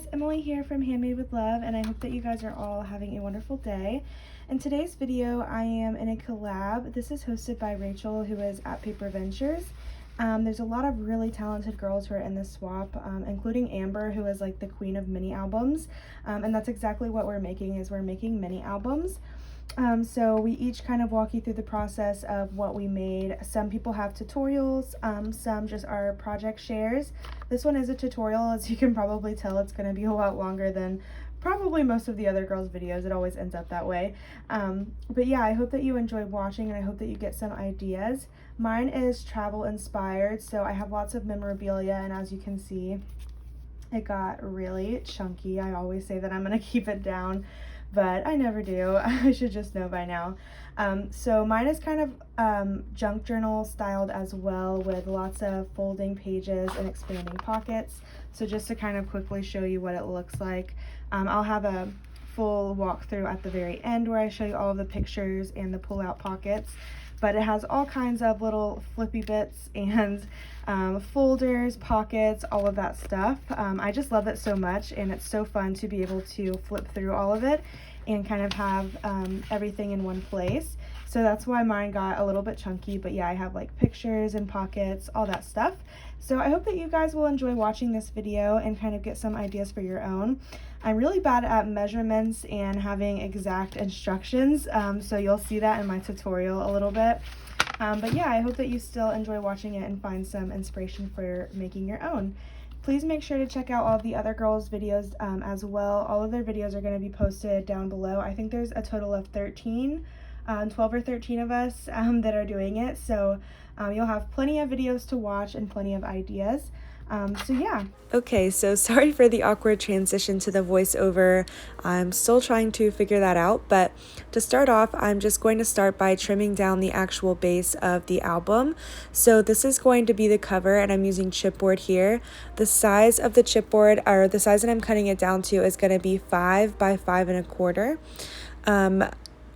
guys, Emily here from Handmade with Love, and I hope that you guys are all having a wonderful day. In today's video, I am in a collab. This is hosted by Rachel, who is at Paper Ventures. There's a lot of really talented girls who are in this swap, including Amber, who is like the queen of mini albums, and that's exactly what we're making mini albums. So we each kind of walk you through the process of what we made. Some people have tutorials, some just are project shares. This one is a tutorial. As you can probably tell, it's going to be a lot longer than probably most of the other girls' videos. It always ends up that way. But yeah, I hope that you enjoy watching, and I hope that you get some ideas. Mine is travel inspired, so I have lots of memorabilia, and as you can see, it got really chunky. I always say that I'm going to keep it down, but I never do. I should just know by now. So mine is kind of junk journal styled as well, with lots of folding pages and expanding pockets. So just to kind of quickly show you what it looks like, I'll have a full walkthrough at the very end where I show you all of the pictures and the pull-out pockets. But it has all kinds of little flippy bits and folders, pockets, all of that stuff. I just love it so much, and it's so fun to be able to flip through all of it and kind of have everything in one place. So that's why mine got a little bit chunky, but yeah, I have like pictures and pockets, all that stuff. So I hope that you guys will enjoy watching this video and kind of get some ideas for your own. I'm really bad at measurements and having exact instructions, so you'll see that in my tutorial a little bit. But yeah, I hope that you still enjoy watching it and find some inspiration for making your own. Please make sure to check out all the other girls' videos as well. All of their videos are going to be posted down below. I think there's a total of 12 or 13 of us that are doing it, so you'll have plenty of videos to watch and plenty of ideas. So yeah. Okay, so sorry for the awkward transition to the voiceover. I'm still trying to figure that out, but to start off, I'm just going to start by trimming down the actual base of the album. So this is going to be the cover, and I'm using chipboard here. The size of the chipboard, or the size that I'm cutting it down to, is going to be 5 by 5 1/4.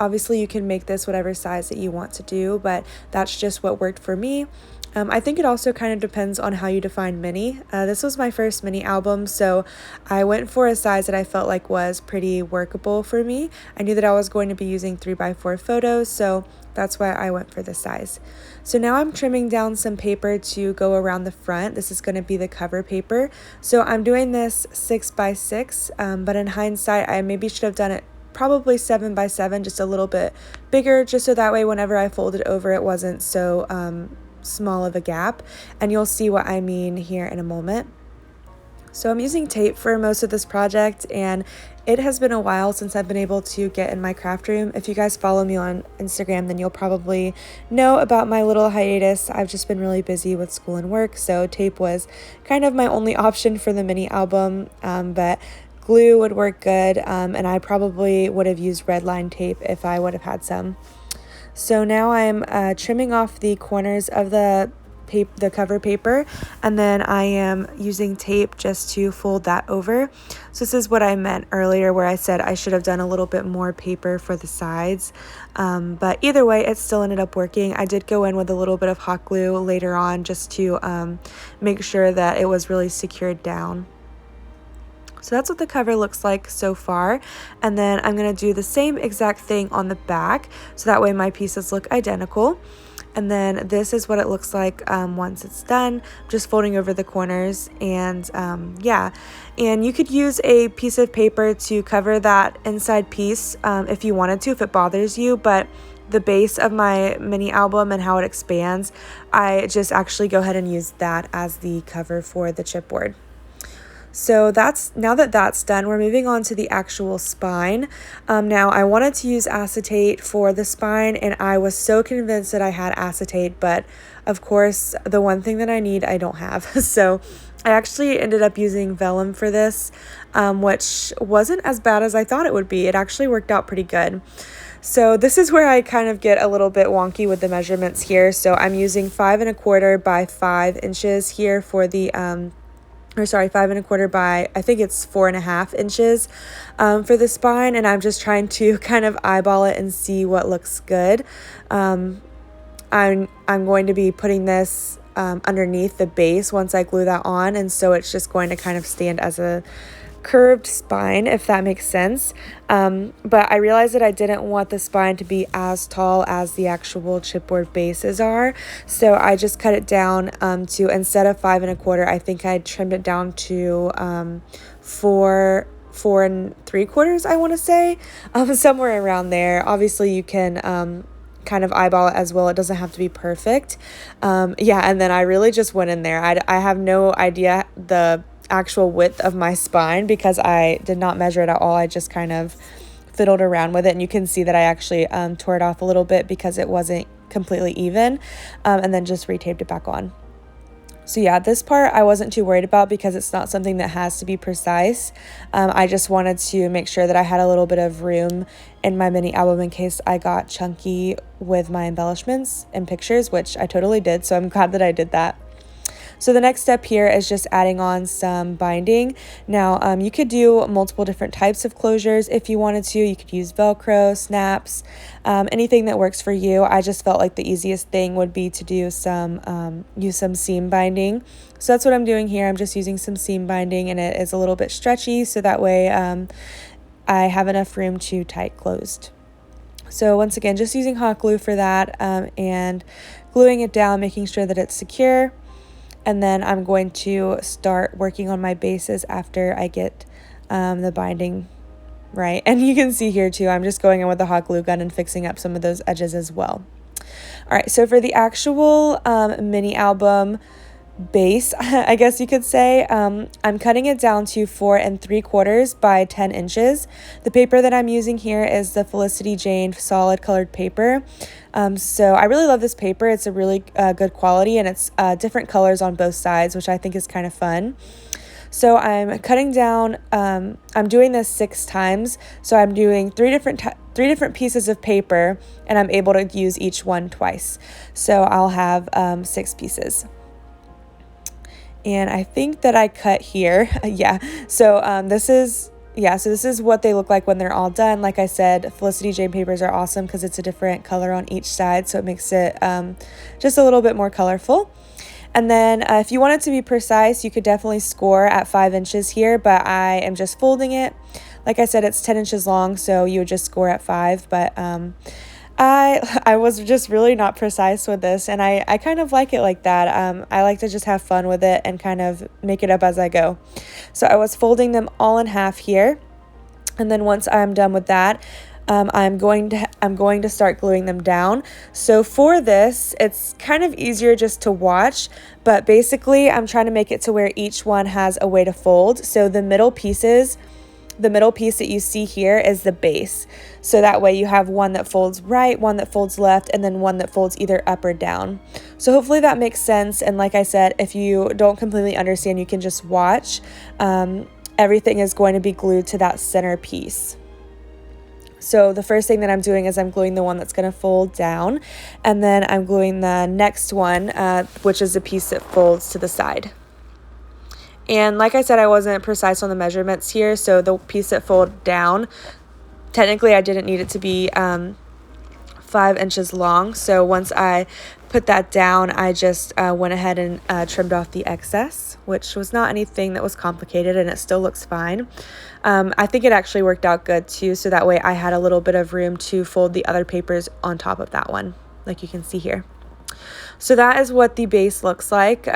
Obviously, you can make this whatever size that you want to do, but that's just what worked for me. I think it also kind of depends on how you define mini. This was my first mini album, so I went for a size that I felt like was pretty workable for me. I knew that I was going to be using 3 by 4 photos, so that's why I went for this size. So now I'm trimming down some paper to go around the front. This is going to be the cover paper. So I'm doing this 6 by 6, but in hindsight, I maybe should have done it probably 7 by 7, just a little bit bigger, just so that way whenever I folded over, it wasn't so small of a gap, and you'll see what I mean here in a moment. So I'm using tape for most of this project, and it has been a while since I've been able to get in my craft room. If you guys follow me on Instagram, then you'll probably know about my little hiatus. I've just been really busy with school and work, so tape was kind of my only option for the mini album, but glue would work good, and I probably would have used red line tape if I would have had some. So now I'm trimming off the corners of the cover paper, and then I am using tape just to fold that over. So this is what I meant earlier where I said I should have done a little bit more paper for the sides, but either way it still ended up working. I did go in with a little bit of hot glue later on just to make sure that it was really secured down. So that's what the cover looks like so far, and then I'm going to do the same exact thing on the back, so that way my pieces look identical. And then this is what it looks like once it's done, just folding over the corners, and yeah. And you could use a piece of paper to cover that inside piece if you wanted to, if it bothers you, but the base of my mini album and how it expands, I just actually go ahead and use that as the cover for the chipboard. So now that that's done, we're moving on to the actual spine. Now I wanted to use acetate for the spine, and I was so convinced that I had acetate, but of course the one thing that I need I don't have. So I actually ended up using vellum for this, which wasn't as bad as I thought it would be. It actually worked out pretty good. So this is where I kind of get a little bit wonky with the measurements here. So I'm using 5 1/4 by 5 inches here for the 5 1/4 by, I think it's 4.5 inches for the spine, and I'm just trying to kind of eyeball it and see what looks good. I'm going to be putting this underneath the base once I glue that on, and so it's just going to kind of stand as a curved spine, if that makes sense. But I realized that I didn't want the spine to be as tall as the actual chipboard bases are. So I just cut it down to, instead of 5 1/4, I think I trimmed it down to 4 3/4, I want to say, somewhere around there. Obviously you can kind of eyeball it as well. It doesn't have to be perfect. Yeah, and then I really just went in there. I have no idea the actual width of my spine because I did not measure it at all. I just kind of fiddled around with it, and you can see that I actually tore it off a little bit because it wasn't completely even, and then just retaped it back on. So yeah, this part I wasn't too worried about because it's not something that has to be precise. I just wanted to make sure that I had a little bit of room in my mini album in case I got chunky with my embellishments and pictures, which I totally did. So I'm glad that I did that. So the next step here is just adding on some binding. Now, you could do multiple different types of closures if you wanted to. You could use Velcro, snaps, anything that works for you. I just felt like the easiest thing would be to do use some seam binding. So that's what I'm doing here. I'm just using some seam binding, and it is a little bit stretchy, so that way I have enough room to tight closed. So once again, just using hot glue for that, and gluing it down, making sure that it's secure. And then I'm going to start working on my bases after I get the binding right. And you can see here too, I'm just going in with the hot glue gun and fixing up some of those edges as well. All right, so for the actual mini album base, I guess you could say, I'm cutting it down to 4 3/4 by 10 inches. The paper that I'm using here is the Felicity Jane solid colored paper. So I really love this paper. It's a really good quality, and it's different colors on both sides, which I think is kind of fun. So I'm cutting down, I'm doing this 6 times. So I'm doing three different pieces of paper, and I'm able to use each one twice. So I'll have 6 pieces. And I think that I cut here. Yeah. So this is what they look like when they're all done. Like I said, Felicity Jane papers are awesome because it's a different color on each side, so it makes it just a little bit more colorful. And then if you want it to be precise, you could definitely score at 5 inches here, but I am just folding it. Like I said, it's 10 inches long, so you would just score at 5, but I was just really not precise with this, and I kind of like it like that. I like to just have fun with it and kind of make it up as I go. So I was folding them all in half here, and then once I'm done with that, I'm going to start gluing them down. So for this, it's kind of easier just to watch, but basically I'm trying to make it to where each one has a way to fold. So the middle piece that you see here is the base. So that way you have one that folds right, one that folds left, and then one that folds either up or down. So hopefully that makes sense. And like I said, if you don't completely understand, you can just watch. Everything is going to be glued to that center piece. So the first thing that I'm doing is I'm gluing the one that's going to fold down, and then I'm gluing the next one, which is the piece that folds to the side. And like I said, I wasn't precise on the measurements here, so the piece that folded down, technically I didn't need it to be 5 inches long. So once I put that down, I just went ahead and trimmed off the excess, which was not anything that was complicated, and it still looks fine. I think it actually worked out good too, so that way I had a little bit of room to fold the other papers on top of that one, like you can see here. So that is what the base looks like.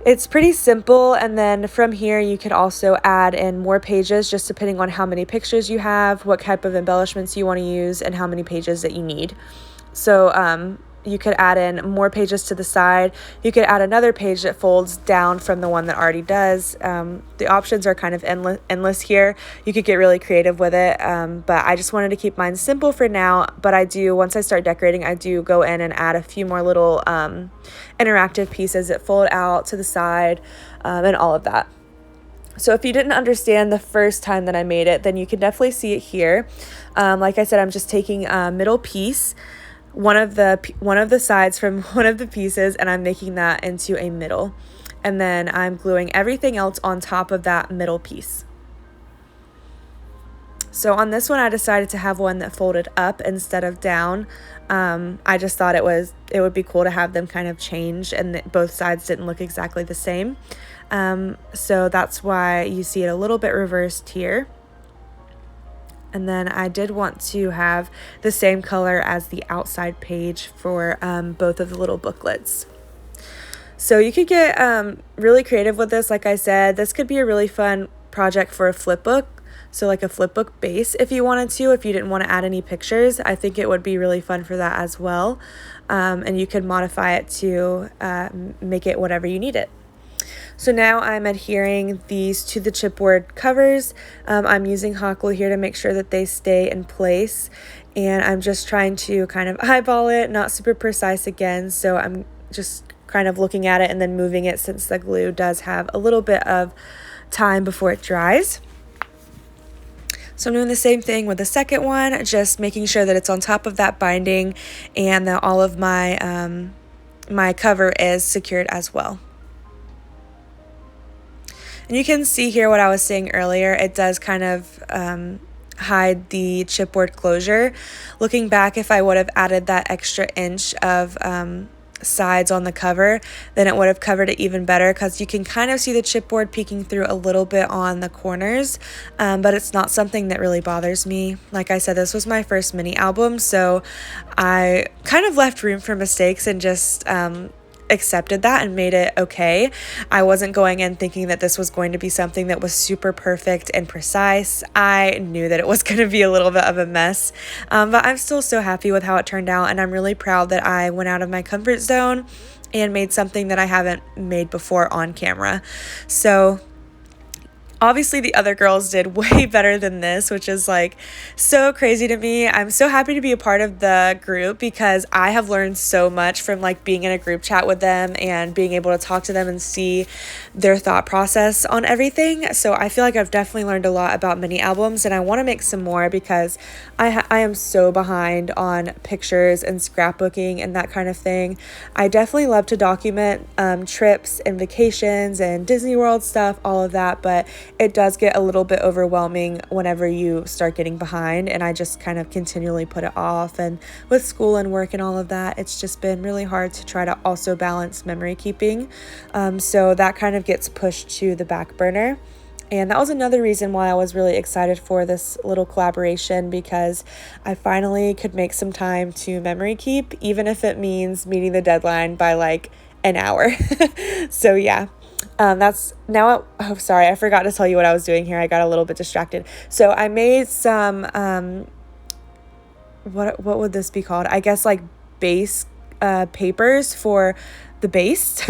It's pretty simple, and then from here you could also add in more pages just depending on how many pictures you have, what type of embellishments you want to use, and how many pages that you need. So you could add in more pages to the side. You could add another page that folds down from the one that already does. The options are kind of endless here. You could get really creative with it, but I just wanted to keep mine simple for now. But once I start decorating, I do go in and add a few more little interactive pieces that fold out to the side, and all of that. So if you didn't understand the first time that I made it, then you can definitely see it here. Like I said, I'm just taking a middle piece, one of the sides from one of the pieces, and I'm making that into a middle, and then I'm gluing everything else on top of that middle piece. So on this one, I decided to have one that folded up instead of down. I just thought it would be cool to have them kind of change, and that both sides didn't look exactly the same. So that's why you see it a little bit reversed here. And then I did want to have the same color as the outside page for both of the little booklets. So you could get really creative with this. Like I said, this could be a really fun project for a flip book. So like a flip book base if you wanted to, if you didn't want to add any pictures. I think it would be really fun for that as well. And you could modify it to make it whatever you need it. So now I'm adhering these to the chipboard covers. I'm using hot glue here to make sure that they stay in place. And I'm just trying to kind of eyeball it, not super precise again. So I'm just kind of looking at it and then moving it since the glue does have a little bit of time before it dries. So I'm doing the same thing with the second one, just making sure that it's on top of that binding and that all of my, my cover is secured as well. And you can see here what I was saying earlier. It does kind of hide the chipboard closure. Looking back, if I would have added that extra inch of sides on the cover, then it would have covered it even better, because you can kind of see the chipboard peeking through a little bit on the corners, but it's not something that really bothers me. Like I said, this was my first mini album, so I kind of left room for mistakes and just accepted that and made it okay. I wasn't going in thinking that this was going to be something that was super perfect and precise. I knew that it was going to be a little bit of a mess, but I'm still so happy with how it turned out, and I'm really proud that I went out of my comfort zone and made something that I haven't made before on camera. So obviously the other girls did way better than this, which is like so crazy to me. I'm so happy to be a part of the group because I have learned so much from like being in a group chat with them and being able to talk to them and see their thought process on everything. So I feel like I've definitely learned a lot about mini albums, and I want to make some more because I am so behind on pictures and scrapbooking and that kind of thing. I definitely love to document trips and vacations and Disney World stuff, all of that, but it does get a little bit overwhelming whenever you start getting behind, and I just kind of continually put it off. And with school and work and all of that, it's just been really hard to try to also balance memory keeping. So that kind of gets pushed to the back burner. And that was another reason why I was really excited for this little collaboration, because I finally could make some time to memory keep, even if it means meeting the deadline by like an hour. So yeah. That's now, oh, sorry, I forgot to tell you what I was doing here. I got a little bit distracted. So I made some, what would this be called? I guess like base, papers for the base.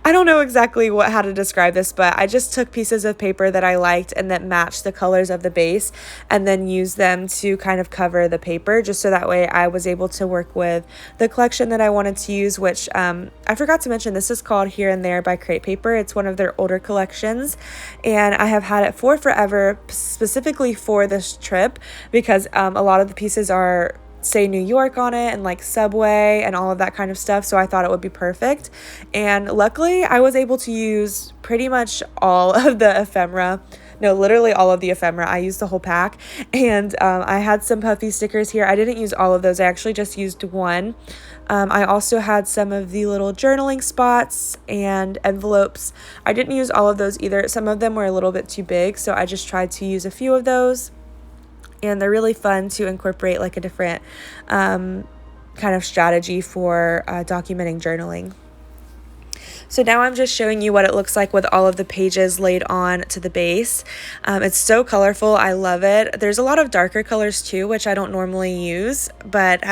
I don't know exactly how to describe this, but I just took pieces of paper that I liked and that matched the colors of the base, and then used them to kind of cover the paper, just so that way I was able to work with the collection that I wanted to use, which I forgot to mention, this is called Here and There by Crate Paper. It's one of their older collections, and I have had it for forever, specifically for this trip, because a lot of the pieces are say New York on it and like Subway and all of that kind of stuff, so I thought it would be perfect. And luckily I was able to use pretty much all of the ephemera. No, literally all of the ephemera. I used the whole pack. And I had some puffy stickers here. I didn't use all of those. I actually just used one. I also had some of the little journaling spots and envelopes. I didn't use all of those either. Some of them were a little bit too big, so I just tried to use a few of those. And they're really fun to incorporate like a different kind of strategy for documenting journaling. So now I'm just showing you what it looks like with all of the pages laid on to the base. It's so colorful. I love it. There's a lot of darker colors too, which I don't normally use, but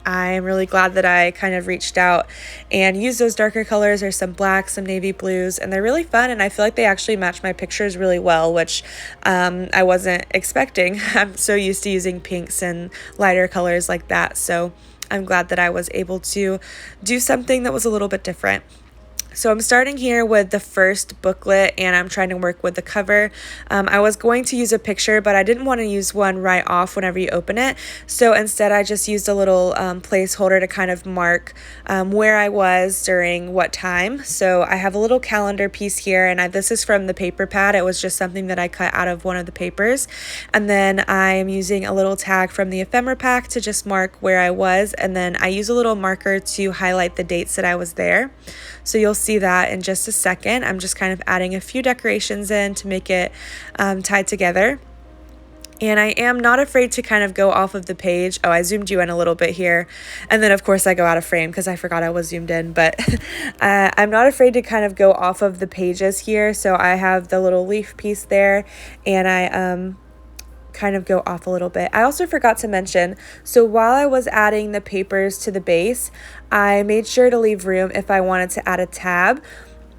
I'm really glad that I kind of reached out and used those darker colors. There's some blacks, some navy blues, and they're really fun, and I feel like they actually match my pictures really well, which I wasn't expecting. I'm so used to using pinks and lighter colors like that, so I'm glad that I was able to do something that was a little bit different. So I'm starting here with the first booklet, and I'm trying to work with the cover. I was going to use a picture, but I didn't want to use one right off whenever you open it. So instead I just used a little placeholder to kind of mark where I was during what time. So I have a little calendar piece here, and this is from the paper pad. It was just something that I cut out of one of the papers. And then I am using a little tag from the ephemera pack to just mark where I was. And then I use a little marker to highlight the dates that I was there. So you'll see that in just a second. I'm just kind of adding a few decorations in to make it tied together. And I am not afraid to kind of go off of the page. Oh, I zoomed you in a little bit here. And then, of course, I go out of frame because I forgot I was zoomed in. But I'm not afraid to kind of go off of the pages here. So I have the little leaf piece there, and I kind of go off a little bit. I also forgot to mention, so while I was adding the papers to the base, I made sure to leave room if I wanted to add a tab.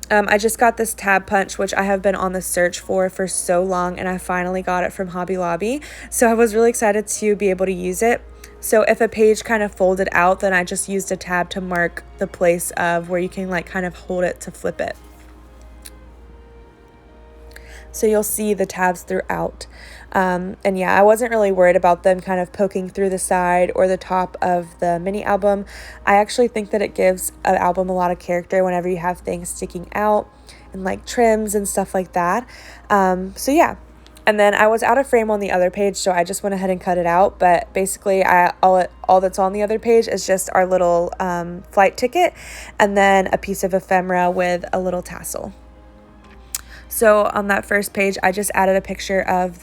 I just got this tab punch, which I have been on the search for so long, and I finally got it from Hobby Lobby. So I was really excited to be able to use it. So if a page kind of folded out, then I just used a tab to mark the place of where you can like kind of hold it to flip it. So you'll see the tabs throughout. And yeah, I wasn't really worried about them kind of poking through the side or the top of the mini album. I actually think that it gives an album a lot of character whenever you have things sticking out and like trims and stuff like that. So yeah. And then I was out of frame on the other page, so I just went ahead and cut it out. But basically, all that's on the other page is just our little flight ticket and then a piece of ephemera with a little tassel. So on that first page, I just added a picture of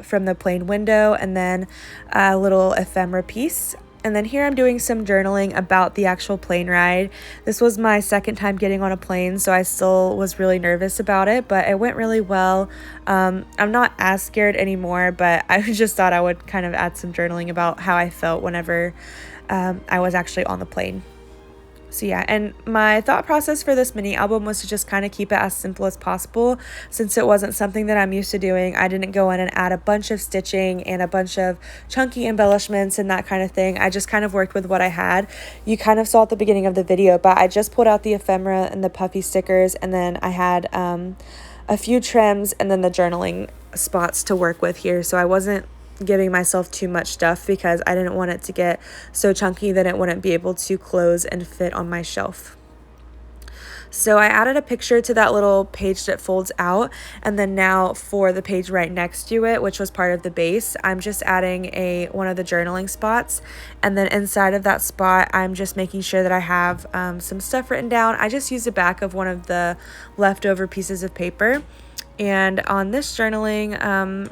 from the plane window and then a little ephemera piece. And then here I'm doing some journaling about the actual plane ride. This was my second time getting on a plane, so I still was really nervous about it, but it went really well. I'm not as scared anymore, but I just thought I would kind of add some journaling about how I felt whenever I was actually on the plane. So yeah, and my thought process for this mini album was to just kind of keep it as simple as possible. Since it wasn't something that I'm used to doing, I didn't go in and add a bunch of stitching and a bunch of chunky embellishments and that kind of thing. I just kind of worked with what I had. You kind of saw at the beginning of the video, but I just pulled out the ephemera and the puffy stickers, and then I had a few trims and then the journaling spots to work with here. So I wasn't giving myself too much stuff because I didn't want it to get so chunky that it wouldn't be able to close and fit on my shelf. So I added a picture to that little page that folds out, and then now for the page right next to it, which was part of the base, I'm just adding one of the journaling spots, and then inside of that spot I'm just making sure that I have some stuff written down. I just used the back of one of the leftover pieces of paper, and on this journaling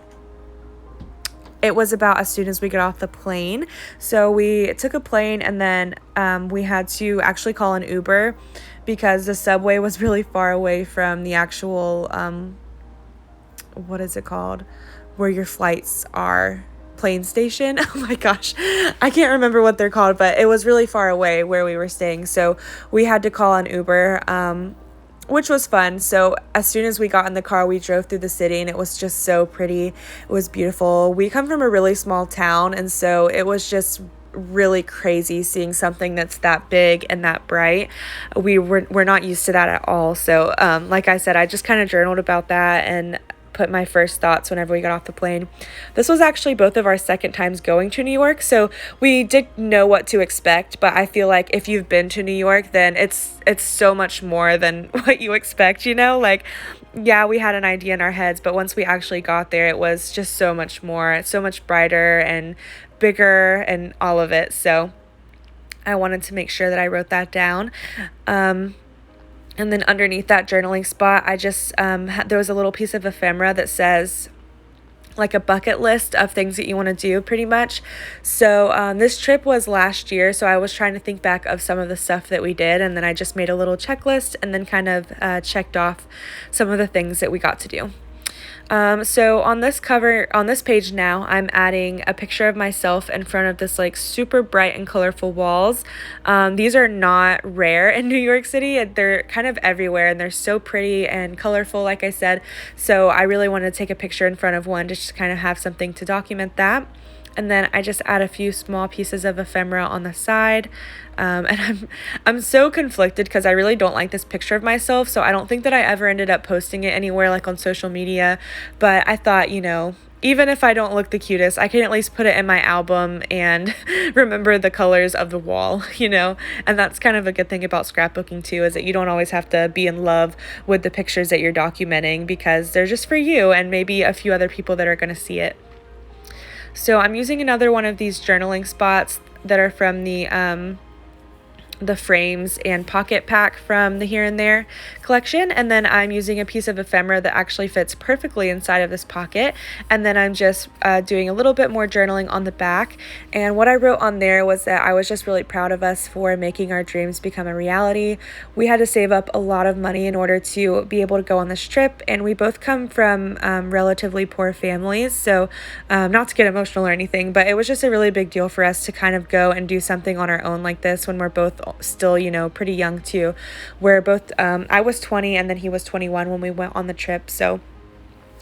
it was about as soon as we get off the plane. So we took a plane, and then we had to actually call an Uber because the subway was really far away from the actual, what is it called? Where your flights are. Plane station. Oh my gosh, I can't remember what they're called, but it was really far away where we were staying. So we had to call an Uber, which was fun. So as soon as we got in the car, we drove through the city, and it was just so pretty. It was beautiful. We come from a really small town, and so it was just really crazy seeing something that's that big and that bright. We're not used to that at all. So like I said, I just kind of journaled about that and put my first thoughts whenever we got off the plane. This was actually both of our second times going to New York, so we did know what to expect, but I feel like if you've been to New York, then it's so much more than what you expect, you know? Like, yeah, we had an idea in our heads, but once we actually got there, it was just so much more, so much brighter and bigger and all of it. So I wanted to make sure that I wrote that down. And then underneath that journaling spot, I just, there was a little piece of ephemera that says like a bucket list of things that you want to do pretty much. So this trip was last year, so I was trying to think back of some of the stuff that we did, and then I just made a little checklist and then kind of checked off some of the things that we got to do. So on this page now, I'm adding a picture of myself in front of this like super bright and colorful walls. These are not rare in New York City. They're kind of everywhere, and they're so pretty and colorful, like I said. So I really wanted to take a picture in front of one to just kind of have something to document that. And then I just add a few small pieces of ephemera on the side. And I'm so conflicted because I really don't like this picture of myself. So I don't think that I ever ended up posting it anywhere like on social media. But I thought, you know, even if I don't look the cutest, I can at least put it in my album and remember the colors of the wall, you know? And that's kind of a good thing about scrapbooking too, is that you don't always have to be in love with the pictures that you're documenting because they're just for you and maybe a few other people that are going to see it. So I'm using another one of these journaling spots that are from the the frames and pocket pack from the Here and There collection, and then I'm using a piece of ephemera that actually fits perfectly inside of this pocket, and then I'm just doing a little bit more journaling on the back. And what I wrote on there was that I was just really proud of us for making our dreams become a reality. We had to save up a lot of money in order to be able to go on this trip, and we both come from relatively poor families, so not to get emotional or anything, but it was just a really big deal for us to kind of go and do something on our own like this when we're both still, you know, pretty young too. We're both, I was 20 and then he was 21 when we went on the trip. So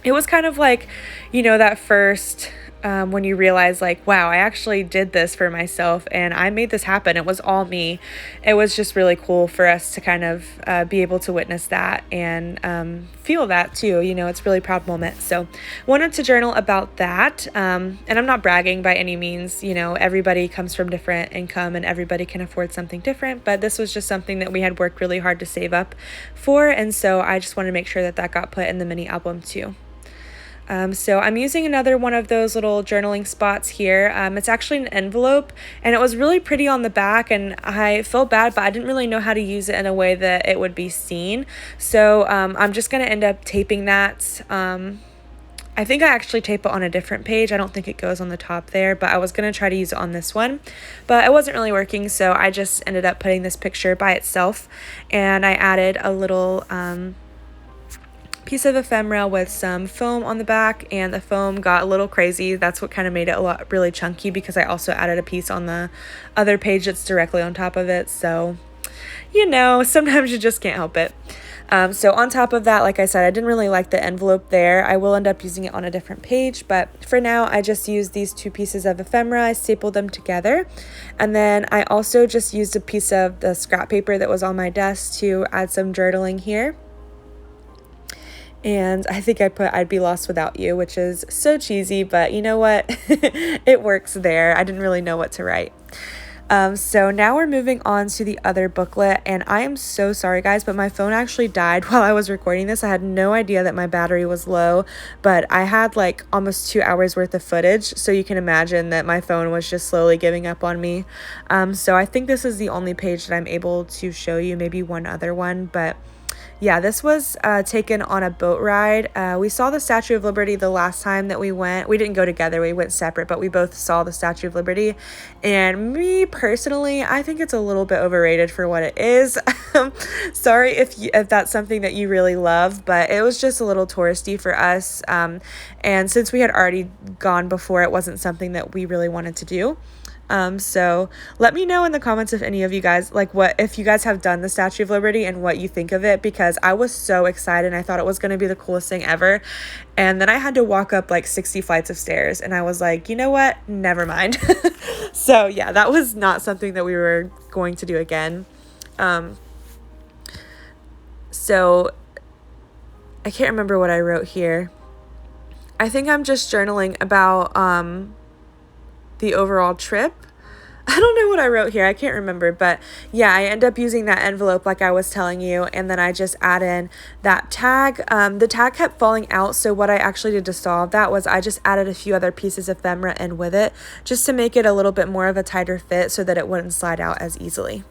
it was kind of like, you know, that first, when you realize like, wow, I actually did this for myself and I made this happen. It was all me. It was just really cool for us to kind of be able to witness that and feel that too. You know, it's a really proud moment. So wanted to journal about that. And I'm not bragging by any means. You know, everybody comes from different income and everybody can afford something different. But this was just something that we had worked really hard to save up for. And so I just wanted to make sure that that got put in the mini album too. So I'm using another one of those little journaling spots here. It's actually an envelope and it was really pretty on the back and I felt bad, but I didn't really know how to use it in a way that it would be seen. So I'm just going to end up taping that. I think I actually tape it on a different page. I don't think it goes on the top there, but I was going to try to use it on this one, but it wasn't really working. So I just ended up putting this picture by itself and I added a little piece of ephemera with some foam on the back, and the foam got a little crazy. That's what kind of made it really chunky because I also added a piece on the other page that's directly on top of it. So, you know, sometimes you just can't help it. So on top of that, like I said, I didn't really like the envelope there. I will end up using it on a different page, but for now I just used these two pieces of ephemera. I stapled them together, and then I also just used a piece of the scrap paper that was on my desk to add some journaling here. And I think I put I'd be lost without you, which is so cheesy, but you know what? It works there. I didn't really know what to write. So now we're moving on to the other booklet, and I am so sorry guys, but my phone actually died while I was recording this. I had no idea that my battery was low, but I had like almost 2 hours worth of footage, so you can imagine that my phone was just slowly giving up on me. So I think this is the only page that I'm able to show you, maybe one other one, but yeah, this was taken on a boat ride. We saw the Statue of Liberty the last time that we went. We didn't go together, we went separate, but we both saw the Statue of Liberty. And me personally, I think it's a little bit overrated for what it is. Sorry if that's something that you really love, but it was just a little touristy for us. And since we had already gone before, it wasn't something that we really wanted to do. So let me know in the comments if any of you guys, like if you guys have done the Statue of Liberty and what you think of it, because I was so excited and I thought it was going to be the coolest thing ever. And then I had to walk up like 60 flights of stairs and I was like, you know what? Never mind. So yeah, that was not something that we were going to do again. So I can't remember what I wrote here. I think I'm just journaling about, the overall trip. I don't know what I wrote here. I can't remember, but yeah, I end up using that envelope like I was telling you, and then I just add in that tag. The tag kept falling out, so what I actually did to solve that was I just added a few other pieces of ephemera in with it just to make it a little bit more of a tighter fit so that it wouldn't slide out as easily.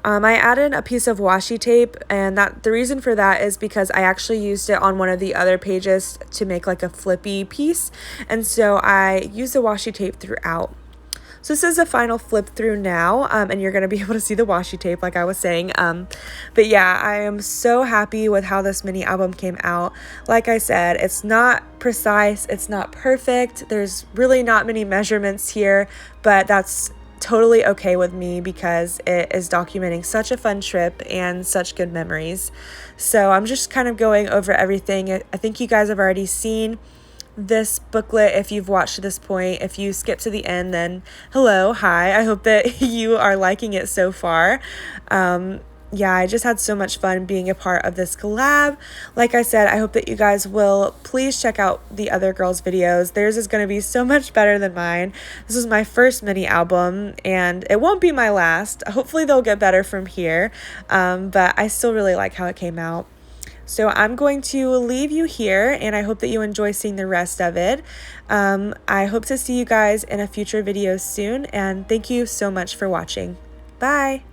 I added a piece of washi tape, and the reason for that is because I actually used it on one of the other pages to make like a flippy piece, and so I used the washi tape throughout. So this is a final flip through now, and you're going to be able to see the washi tape like I was saying. But yeah, I am so happy with how this mini album came out. Like I said, it's not precise, it's not perfect, there's really not many measurements here, but that's totally okay with me because it is documenting such a fun trip and such good memories. So I'm just kind of going over everything. I think you guys have already seen this booklet if you've watched to this point. If you skip to the end, then hello, hi. I hope that you are liking it so far. Yeah, I just had so much fun being a part of this collab. Like I said, I hope that you guys will please check out the other girls' videos. Theirs is going to be so much better than mine. This is my first mini album, and it won't be my last. Hopefully they'll get better from here, but I still really like how it came out. So I'm going to leave you here, and I hope that you enjoy seeing the rest of it. I hope to see you guys in a future video soon, and thank you so much for watching. Bye!